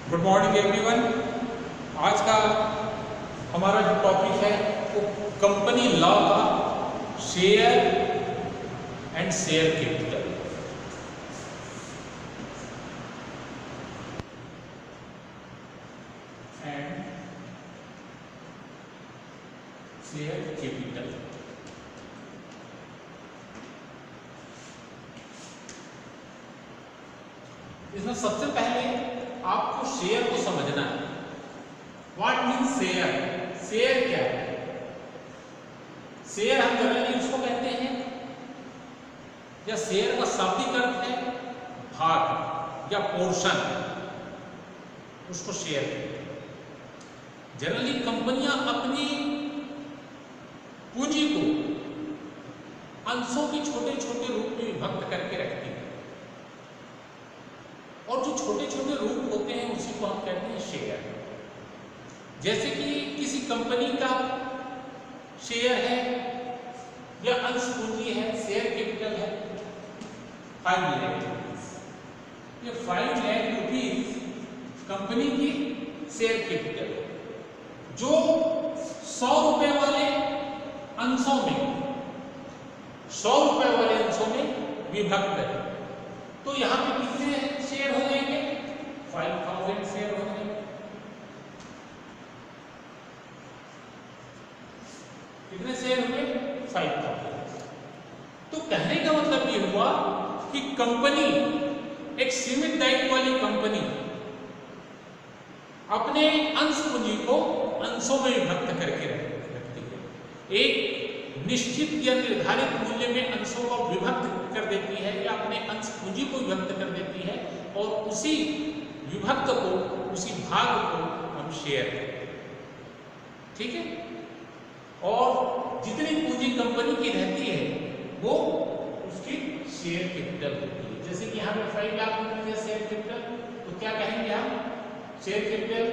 Good morning everyone. आज का हमारा जो टॉपिक है वो कंपनी लॉ का share and share capital. And share capital. इसमें सबसे पहले आपको शेयर को समझना है। What means share? शेयर क्या है? शेयर हम जनरली उसको कहते हैं, या शेयर का शाब्दिक अर्थ है भाग या पोर्शन, उसको शेयर कहते हैं। जनरली कंपनियां अपनी पूंजी को अंशों के छोटे छोटे रूप में विभक्त करके रखती है, और जो छोटे छोटे रूप होते हैं उसी को हम कहते हैं शेयर। जैसे कि किसी कंपनी का शेयर है या अंश पूंजी है, शेयर कैपिटल है 5 लाख रुपीज। ये 5 लाख रुपीज कंपनी की शेयर कैपिटल है, जो 100 रुपए वाले अंशों में 100 रुपए वाले अंशों में विभक्त है। तो यहां पे कितने शेयर हो जाएंगे? 5000 शेयर हो जाएंगे। कितने शेयर हुए? 5000। तो कहने का मतलब ये हुआ कि कंपनी, एक सीमित दायित्व वाली कंपनी, अपने अंश पूंजी को अंशों में विभक्त करके रखती है। एक निश्चित या निर्धारित मूल्य में अंशों को विभक्त कर देती है, या अपने अंश पूंजी को विभक्त कर देती है, और उसी विभक्त को, उसी भाग को हम शेयर करते हैं। ठीक है? और जितनी पूंजी कंपनी की रहती है वो उसकी शेयर कैपिटल होती है। जैसे कि यहाँ पे 5 लाख रुपए का शेयर कैपिटल, तो क्या कहेंगे हम? शेयर कैपिटल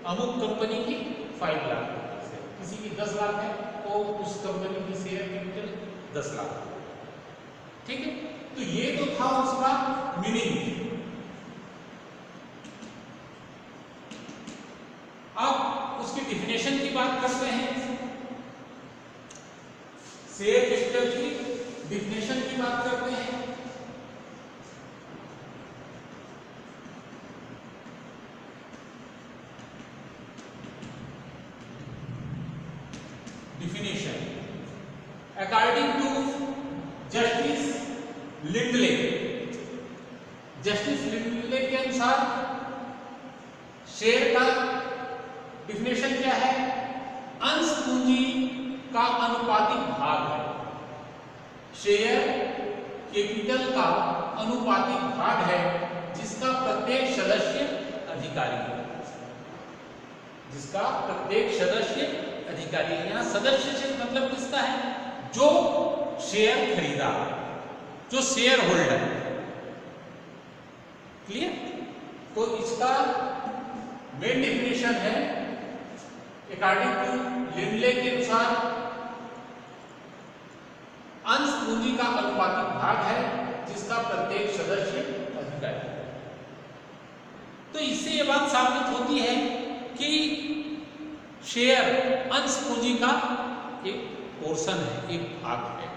अमुक कंपनी की 5 लाख रुपए से, किसी की 10 लाख है तो उस कंपनी की शेयर कैपिटल 10 लाख। ठीक है? तो ये तो था उसका मीनिंग। अब उसकी डिफिनेशन की बात करते हैं। शेयर कैपिटल की डिफिनेशन की बात करते हैं। Definition according to Justice Lindley, Justice Lindley के अनुसार शेयर का डिफिनेशन क्या है? अंश पूंजी का अनुपातिक भाग है। शेयर कैपिटल का अनुपातिक भाग है जिसका प्रत्येक सदस्य अधिकारी है, जिसका प्रत्येक सदस्य अधिकारी है। यहां सदस्य से मतलब किसका है? जो शेयर खरीदा, जो शेयर होल्डर। क्लियर? तो इसका मेन डिफिनेशन है, अकॉर्डिंग टू लिंडले के अनुसार अंश पूंजी का अनुपातिक भाग है जिसका प्रत्येक सदस्य अधिकारी है। तो इससे यह बात साबित होती है कि शेयर अंश पूंजी का एक पोर्शन है, एक भाग है।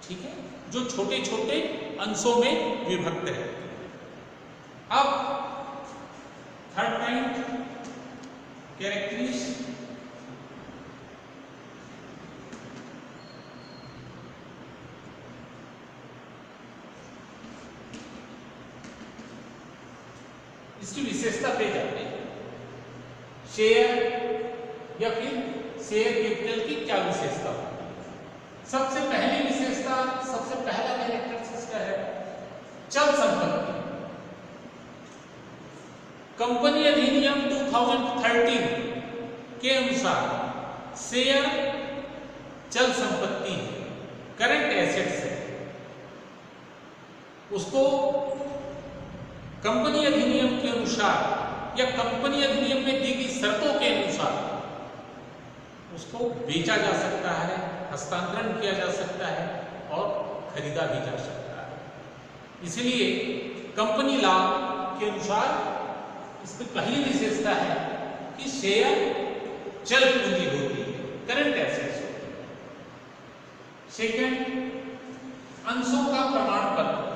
ठीक है? जो छोटे छोटे अंशों में विभक्त है। अब थर्ड पॉइंट, कैरेक्टरिस्टिक्स। इसकी विशेषता पे जाते हैं। शेयर या फिर शेयर कैपिटल की क्या विशेषता होती है? सबसे पहली विशेषता, सबसे पहला कैरेक्टरिस्टिक्स क्या है? चल संपत्ति। कंपनी अधिनियम 2013 के अनुसार शेयर चल संपत्ति है, करंट एसेट्स है। उसको कंपनी अधिनियम के अनुसार या कंपनी अधिनियम में दी गई शर्तों के अनुसार उसको बेचा जा सकता है, हस्तांतरण किया जा सकता है और खरीदा भी जा सकता है। इसलिए कंपनी लॉ के अनुसार इसकी पहली विशेषता है कि शेयर चल पूंजी होती है, करंट एसेट्स होती है। सेकंड, अंशों का प्रमाण पत्र।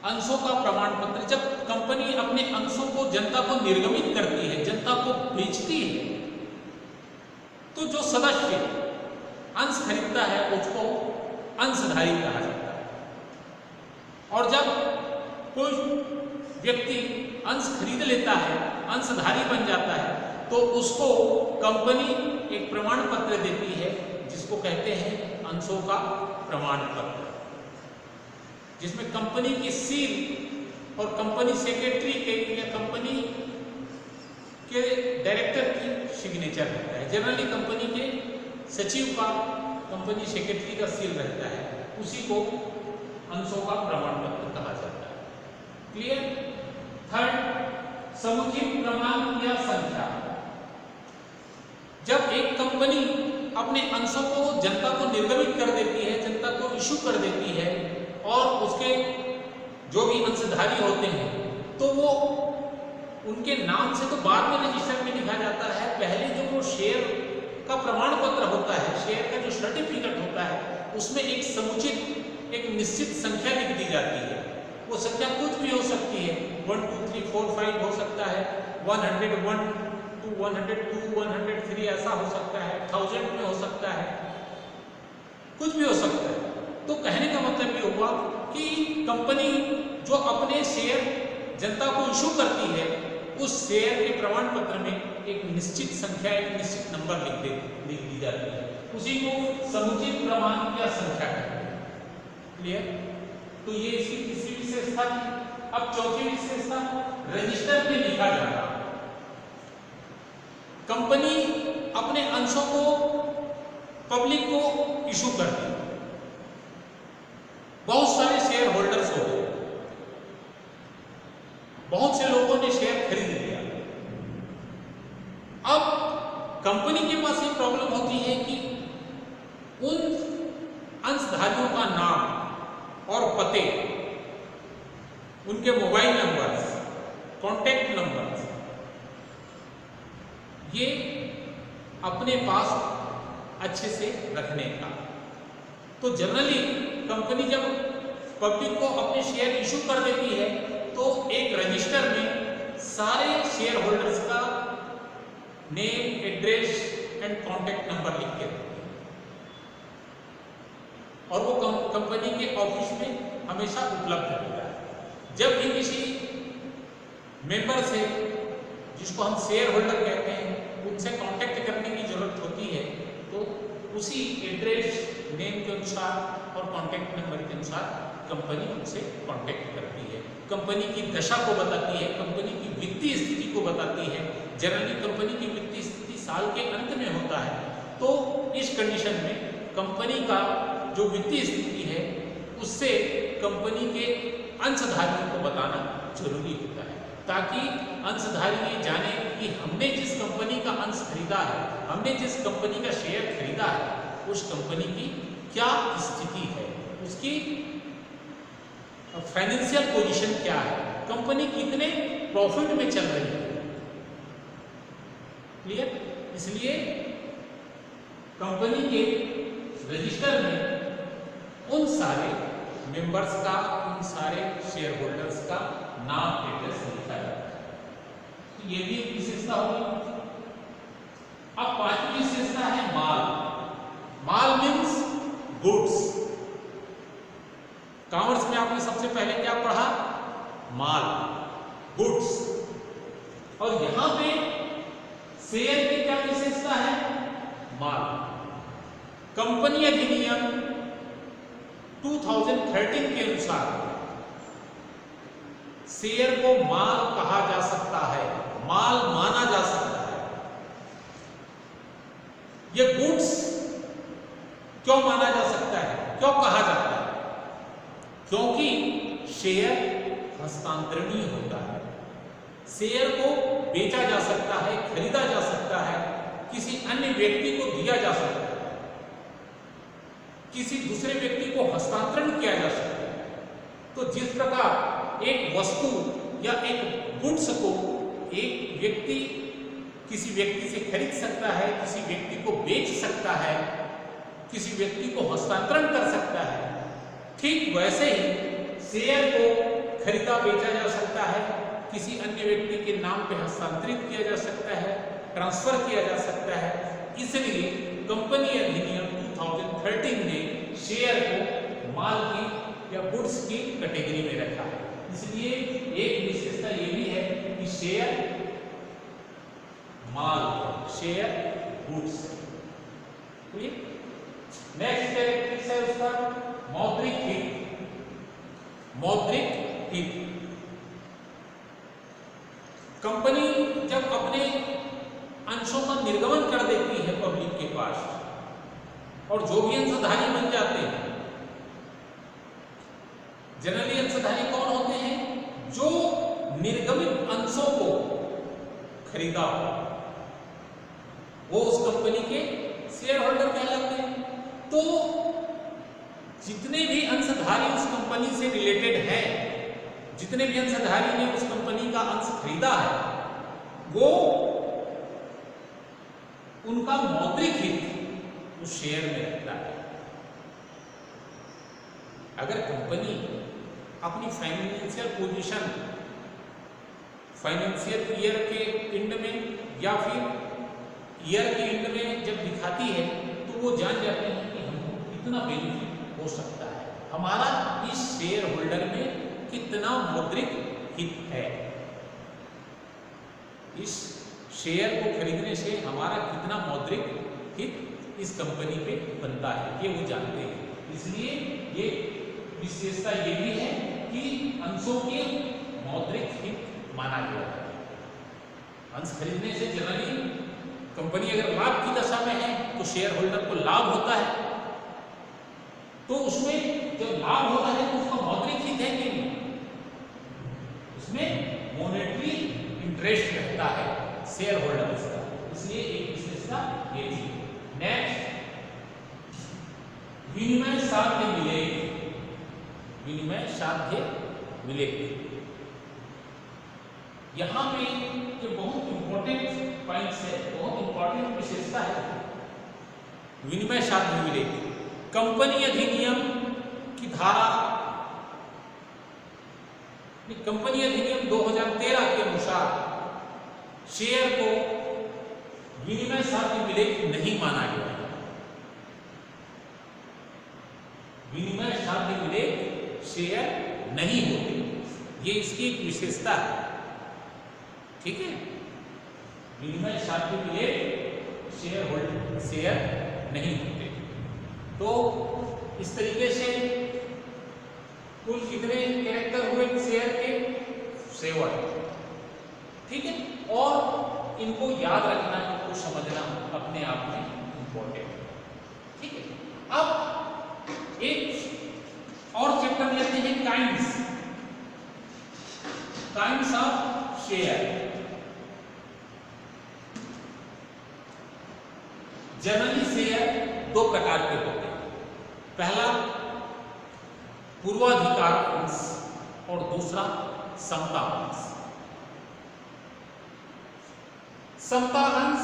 अंशों का प्रमाण पत्र, जब कंपनी अपने अंशों को जनता को निर्गमित करती है, जनता को बेचती है, तो जो सदस्य अंश खरीदता है उसको अंशधारी कहा जाता है। और जब कोई व्यक्ति अंश खरीद लेता है, अंशधारी बन जाता है, तो उसको कंपनी एक प्रमाण पत्र देती है जिसको कहते हैं अंशों का प्रमाण पत्र, जिसमें कंपनी की सील और कंपनी सेक्रेटरी के या कंपनी के डायरेक्टर की सिग्नेचर रहता है। जनरली कंपनी के सचिव का, कंपनी सेक्रेटरी का सील रहता है, उसी को अंशों का प्रमाण पत्र कहा जाता है। क्लियर? थर्ड, समुचित क्रमांक या संख्या। जब एक कंपनी अपने अंशों को जनता को निर्गमित कर देती है, जनता को इशू कर देती है, और उसके जो भी अंशधारी होते हैं तो वो उनके नाम से तो बाद में रजिस्टर में लिखा जाता है, पहले जो वो शेयर का प्रमाण पत्र होता है, शेयर का जो सर्टिफिकेट होता है, उसमें एक समुचित, एक निश्चित संख्या लिख दी जाती है। वो संख्या कुछ भी हो सकती है, 1 2 3 4 5 हो सकता है, 101 to 102 103 ऐसा हो सकता है, 1000 में हो सकता है, कुछ भी हो सकता है। तो कहने का मतलब ये हुआ कि कंपनी जो अपने शेयर जनता को इशू करती है, उस शेयर के प्रमाण पत्र में एक निश्चित संख्या, एक निश्चित नंबर लिख दी जाती है, उसी को समुचित क्रमांक या संख्या कहते हैं। क्लियर? तो ये इसकी तीसरी विशेषता थी। अब चौथी विशेषता, रजिस्टर में लिखा जाना। कंपनी अपने अंशों को पब्लिक को इशू करती है, बहुत सारे शेयर होल्डर्स हो गए, बहुत से लोगों ने शेयर खरीद लिया। अब कंपनी के पास ये प्रॉब्लम होती है कि उन अंशधारियों का नाम और पते, उनके मोबाइल नंबर्स, कॉन्टैक्ट नंबर्स, ये अपने पास अच्छे से रखने का। तो जनरली कंपनी जब पब्लिक को अपने शेयर इशू कर देती है तो एक रजिस्टर में सारे शेयर होल्डर्स का name, address and contact number लिख के रखते हैं, और वो कंपनी के ऑफिस में हमेशा उपलब्ध रहता है। जब भी किसी मेंबर से, जिसको हम शेयर होल्डर कहते हैं, उनसे कांटेक्ट करने की जरूरत होती है तो उसी एड्रेस, नेम के अनुसार और कांटेक्ट नंबर के अनुसार कंपनी उनसे कांटेक्ट करती है, कंपनी की दशा को बताती है, कंपनी की वित्तीय स्थिति को बताती है। जनरली कंपनी की वित्तीय स्थिति साल के अंत में होता है, तो इस कंडीशन में कंपनी का जो वित्तीय स्थिति है उससे कंपनी के अंशधारियों को बताना जरूरी होता है, ताकि अंशधारी ये जाने कि हमने जिस कंपनी का अंश खरीदा है, हमने जिस कंपनी का शेयर खरीदा है, उस कंपनी की क्या स्थिति है, उसकी फाइनेंशियल पोजीशन क्या है, कंपनी कितने प्रॉफिट में चल रही है। क्लियर? इसलिए कंपनी के रजिस्टर में उन सारे मेंबर्स का, उन सारे शेयर होल्डर्स का नाम, एड्रेस लिखा जाता है। तो ये भी एक विशेषता होगी। अब पांचवी विशेषता है माल। माल मीन्स गुड्स। कॉमर्स में आपने सबसे पहले क्या पढ़ा? माल, गुड्स। और यहां पे शेयर की क्या विशेषता है? माल। कंपनी अधिनियम 2013 के अनुसार शेयर को माल कहा जा सकता है, माल माना जा सकता है। यह गुड्स क्यों माना जा सकता है, क्यों कहा जाता है? क्योंकि शेयर हस्तांतरणीय होता है, शेयर को बेचा जा सकता है, खरीदा जा सकता है, किसी अन्य व्यक्ति को दिया जा सकता है, किसी दूसरे व्यक्ति को हस्तांतरण किया जा सकता है। तो जिस प्रकार एक वस्तु या एक गुड्स को एक व्यक्ति किसी व्यक्ति से खरीद सकता है, किसी व्यक्ति को बेच सकता है, किसी व्यक्ति को हस्तांतरण कर सकता है, ठीक वैसे ही शेयर को खरीदा बेचा जा सकता है, किसी अन्य व्यक्ति के नाम पे हस्तांतरित किया जा सकता है, ट्रांसफर किया जा सकता है। इसलिए कंपनी अधिनियम 2013 ने शेयर को माल की या गुड्स की कैटेगरी में रखा है। इसलिए एक विशेषता ये भी है कि शेयर माल, शेयर गुड्स। नेक्स्ट कैरेक्टरिस्टिक्स है उसका मौद्रिक हित। मौद्रिक हित, कंपनी जब अपने अंशों का निर्गमन कर देती है पब्लिक के पास और जो भी अंशधारी बन जाते हैं, जनरली अंशधारी कौन होते हैं? जो निर्गमित अंशों को खरीदा वो उस कंपनी के शेयर होल्डर कहलाते हैं। तो जितने भी अंशधारी उस कंपनी से रिलेटेड हैं, जितने भी अंशधारी ने उस कंपनी का अंश खरीदा है, वो उनका मौद्रिक हित उस शेयर में रहता है। अगर कंपनी अपनी फाइनेंशियल पोजीशन फाइनेंशियल ईयर के एंड में या फिर ईयर के एंड में जब दिखाती है तो वो जान जाते हैं कि हमको कितना बेनिफिट हो सकता है, हमारा इस शेयर होल्डर में कितना मौद्रिक हित है, इस शेयर को खरीदने से हमारा कितना मौद्रिक हित इस कंपनी पे बनता है, ये वो जानते हैं। इसलिए ये विशेषता ये भी है कि अंशों के मौद्रिक हित माना गया है। अंश खरीदने से जनरली कंपनी अगर लाभ की दशा में है तो शेयर होल्डर को लाभ होता है, तो उसमें जब लाभ होता है तो उसका मौद्रिक हित है कि नहीं, उसमें मॉनेटरी इंटरेस्ट रहता है शेयर होल्डर का। इसलिए एक विशेषता ये थी। नेक्स्ट, विनिमय साध्य विलेख। विनिमय साध्य विलेख, यहां पे जो बहुत इंपॉर्टेंट पॉइंट्स है, बहुत इंपॉर्टेंट विशेषता है विनिमय साध्य विलेख। कंपनी अधिनियम की धारा, कंपनी अधिनियम 2013 के अनुसार शेयर को विनिमय साध्य विलेख नहीं माना गया है। विनिमय साध्य विलेख शेयर नहीं होते, ये इसकी एक विशेषता है। ठीक है, विनिमय साध्य विलेख शेयर होल्डर शेयर नहीं होते। तो इस तरीके से कुल कितने कैरेक्टर हुए शेयर के? 7। ठीक है, और इनको याद रखना, इनको समझना अपने आप में इंपॉर्टेंट है। ठीक है, अब एक और चैप्टर लेते हैं, kinds. Kinds of share. Generally share 2 प्रकार के होते हैं। पहला पूर्वाधिकार अंश और दूसरा समता अंश। समता अंश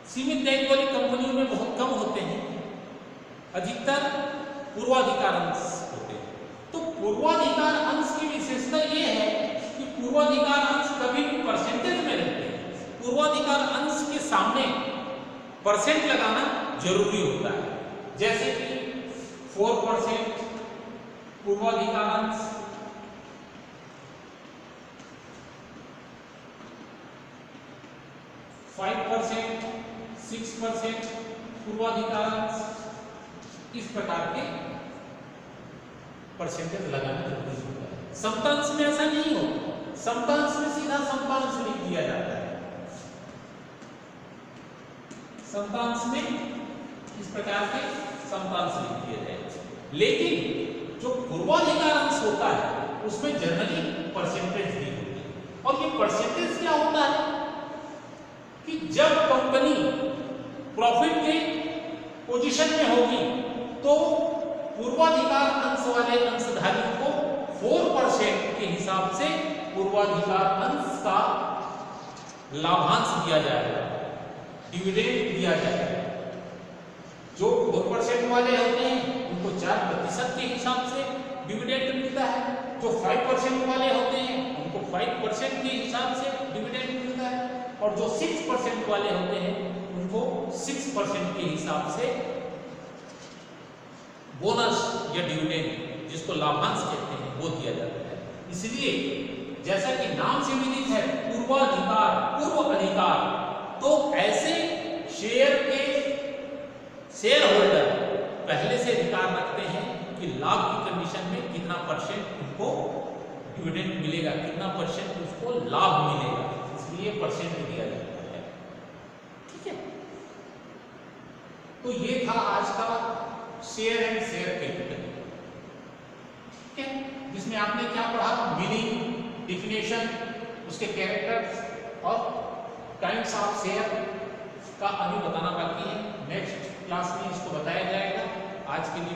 सीमित दायित्व वाली कंपनियों में बहुत कम होते हैं, अधिकतर पूर्वाधिकार अंश होते हैं। तो पूर्वाधिकार अंश की विशेषता यह है कि पूर्वाधिकार अंश कभी भी परसेंटेज में रहते हैं। पूर्वाधिकार अंश के सामने परसेंट लगाना जरूरी होता है, जैसे कि 4% पूर्वाधिकार अंश, 5%, 6% पूर्वाधिकार अंश, इस प्रकार के परसेंटेज लगाना जरूरी होता है। समतांश में ऐसा नहीं होता, समतांश में सीधा समतांश लिख दिया जाता है। समतांश में इस प्रकार के समतांश लिख दिए जाए, लेकिन जो पूर्वाधिकार अंश होता है उसमें जनरली परसेंटेज दी होती है। और ये परसेंटेज क्या होता है कि जब कंपनी प्रॉफिट के पोजीशन में होगी तो पूर्वाधिकार अंश वाले अंशधारियों को 4% के हिसाब से पूर्वाधिकार अंश का लाभांश दिया जाएगा, डिविडेंड दिया जाएगा। जो 4% वाले होते हैं उनको 4% के हिसाब से डिविडेंड मिलता है, जो 5% वाले होते हैं उनको 5% के हिसाब से डिविडेंड मिलता है, और जो 6% वाले होते हैं उनको 6% के हिसाब से बोनस या डिविडेंड, जिसको लाभांश कहते हैं, वो दिया जाता है। इसलिए जैसा कि नाम से विदित है पूर्वाधिकार, पूर्व अधिकार, तो ऐसे शेयर के शेयर होल्डर पहले से अधिकार रखते हैं कि लाभ की कंडीशन में कितना % उनको डिविडेंड मिलेगा, कितना % उसको लाभ मिलेगा, इसलिए परसेंट दिया जाता है। ठीक है, तो ये था आज का शेयर एंड शेयर कैपिटल। ठीक है, जिसमें आपने क्या पढ़ा, मीनिंग, डिफिनेशन, उसके कैरेक्टर्स और काइंड्स ऑफ शेयर का अभी बताना बाकी है। नेक्स्ट क्लास में इसको बताया जाएगा। आज के लिए